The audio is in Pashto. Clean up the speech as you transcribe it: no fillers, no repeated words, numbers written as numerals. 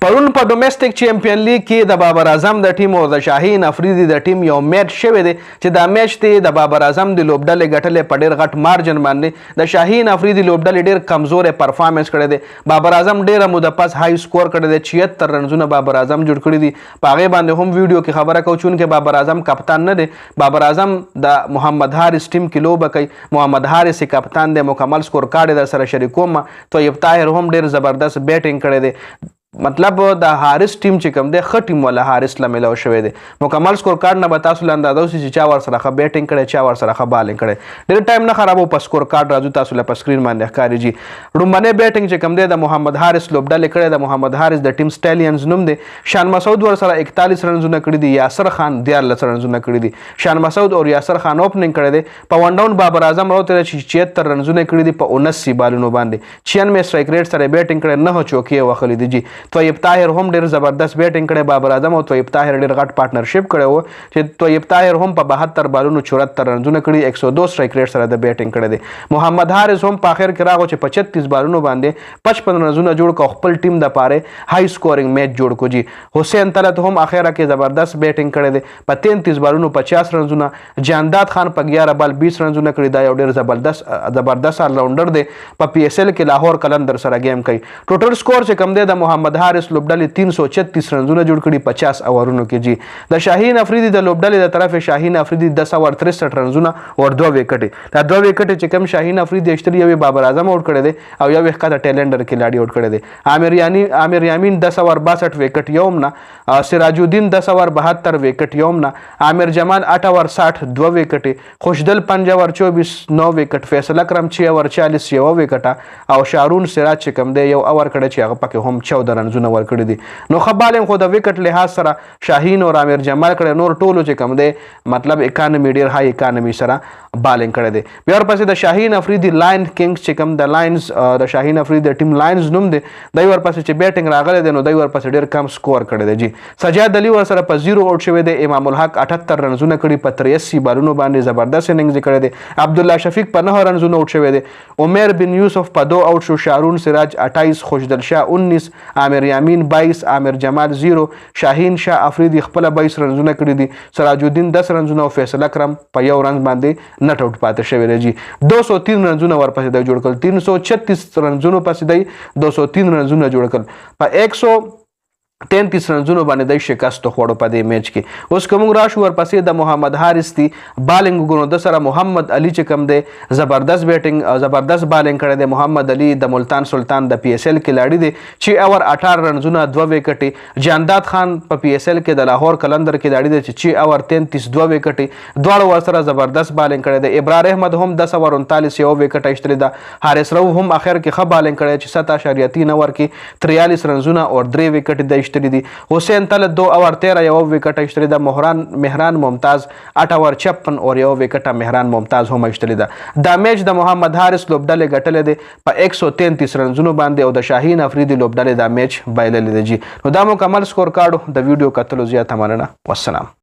پرون په ډومېسټک چیمپیون لیګ کې د بابر اعظم د ټیم او د شاهین افریدي د ټیم یو میچ شوی دی چې دا میچ دی د بابر اعظم د لوبډلې ګټلې په ډېر غټ مارجن باندې د شاهین افریدي لوبډلې ډېر کمزورې پرفارمنس کړی دی. بابر اعظم ډېره موده پس های سکور کړی دی، 76 رنزونه بابر اعظم جوړ کړي دي. په هغې باندې هم ویډیو کې خبره کوو چونکې بابر اعظم کپتان نه دی. بابر اعظم د محمد حارث ټیم کې لوبه کوي. محمد حارث یې کپتان دی. مکمل سکور کارډ یې در سره شریکوم. طیب طاهر هم ډېر زبردست بیټینګ کړی دی. مطلب د حارث ټیم چې کوم دی ښه ټیم ولا حارث له میلاو شوی دی. مکمل سکور کارډ نه به تاسو له اندازه وسي چې چا ورسره ښه بیټینګ کړی، چا ورسره ښه بالینګ کړی. ډېر ټایم نه خرابو، په سکور کارډ راځو تاسو له په سکرین باندې ښکاري جي. لومړنی بیټینګ چې کوم دی د محمد حارث لوبډلې کړی. د محمد حارث د ټیم سټیلینز نوم دی. شان مسعود ورسره 41 رنزونه کړي دي. یاسر خان 14 رنزونه کړي دي. شان مسعود او یاسر خان اوپننګ کړی دی. په ون ډاون بابر اعظم راوتلی چې 76 رنزونه کړي دي په 79 بالونو باندې. 96 سټرایک ریټ سره بیټینګ کړی، 9 چوکۍ یې وهلي دي جي. طیب طاهر هم ډېر زبردست بیټینګ کړی. بابر اعظم او طیب طاهر ډېر غټ پارټنرشپ کړی و چې طیب طاهر هم په 72 بالونو 74 رنزونه کړي، 102 سټرایک ریټ سره د بیټینګ کړی دی. محمد حارث هم په اخر کې راغو چې په 36 بالونو باندې 55 رنزونه جوړ کړه، خپل ټیم د پاره های سکورینګ میچ جوړ کړو جی. حسین طلعت هم اخره کې زبردست بیټینګ کړی دی. په 33 بالونو 50 رنزونه. جانداد خان په 11 بال 20 رنزونه کړي. دا یو ډېر زبردست آلراونډر دی. په پی اس ایل کې لاهور قلندر سره گیم کوي. ټوټل سکور چې کوم دی د محمد حارث لوبډلې 336 رنزونه جوړ کړي 50 اوورونو کې جی. د شاهین افریدي د لوبډلې د طرف شاهین افریدي 1063 رنزونه او 2 وکټې. دا 2 وکټې چې کوم شاهین افریدي اشتري یو بابر اعظم آوټ کړی دی او یو ښکته ټیلنډر کلاډي آوټ کړی دی. عامر یامین 1062 وکټ یوم نه. سراج الدین 1072 وکټ یوم نه. عامر جمال 860 2 وکټې. خوشدل 524 9 وکټ. فیصل اکرم 640 یو وکټه او شارون سراج چې کوم دی یو اور کړی چې هغه پکې هم 14 رنزونه ورکړي دي. نو خبالم خو د وکټ لحاظ سره شاهین او عامر جمال کړي، نور ټولو چې کوم دی مطلب اکانومي ډیر هاي اکانومي سره بالینګ کړي دي. بیا ورپسې د شاهین افریدي لاین کینګز چې کوم د لاینز د شاهین افریدي د ټیم لاینز نوم دی. دوی ورپسې چې بیټینګ راغلی دی نو دوی ورپسې ډیر کم سکور کړی دی جی. سجاد علي ورسره په 0 آوټ شوی دی. امام الحق 78 رنزونه کړي په 83 بالونو باندې زبردست اننګز کړی دی. عبدالله شفیق په 9 رنزونه آوټ شوی دی. عمر بن یوسف په 2 آوټ شو. شارون سراج 28. خوشدل شاه 19. عامر یامین 22. عامر جمال 0. شاهین شاه افریدي خپل 22 رنزونه کړي دي. سراج الدین 10 رنزونه او فیصل اکرم په 1 رنز باندې نټ آوټ پاتې شوی دی جی. 203 رنزونه ورپسې دی جوړ کړل. 336 رنزونو پسې دی 203 رنزونه جوړ کړل. په 133 رنزونو باندې د شکست خوړو په دې میچ کې. اوس کوم راشو ورپسې د محمد حارث دی بالینګ وګورو. د سره محمد علي چې کوم دی زبردست بیټینګ زبردست بالینګ کړی دی. محمد علي د ملتان سلطان د پی اس ایل کلاډي دی چې اور 18 رنزونه 2 وکټې. جانداد خان په پی اس ایل کې د لاهور قلندر کلاډي دی چې اور 33 2 وکټې. دواړو ورسره زبردست بالینګ کړی دی. ابرار احمد هم 10.39 یو وکټ اشتري ده. حارث رو هم اخر کې ښه بالینګ کړی چې 7.3 اور کې 43 رنزونه او 3 وکټې دی اشتري دي. حسین طلعت 2 اور 13 یو وکټ اشتري ده. مهران ممتاز 8 اور 56 اور یو وکټه مهران ممتاز هم اشتري ده. دا میچ د محمد حارث لوبډلې ګټلې دی په 133 رنزونو باندې او د شاهین افریدي لوبډلې دا میچ بایللې دی جی. نو دا مکمل سکور کارډ د ویډیو کتلو زیاته مننه. والسلام.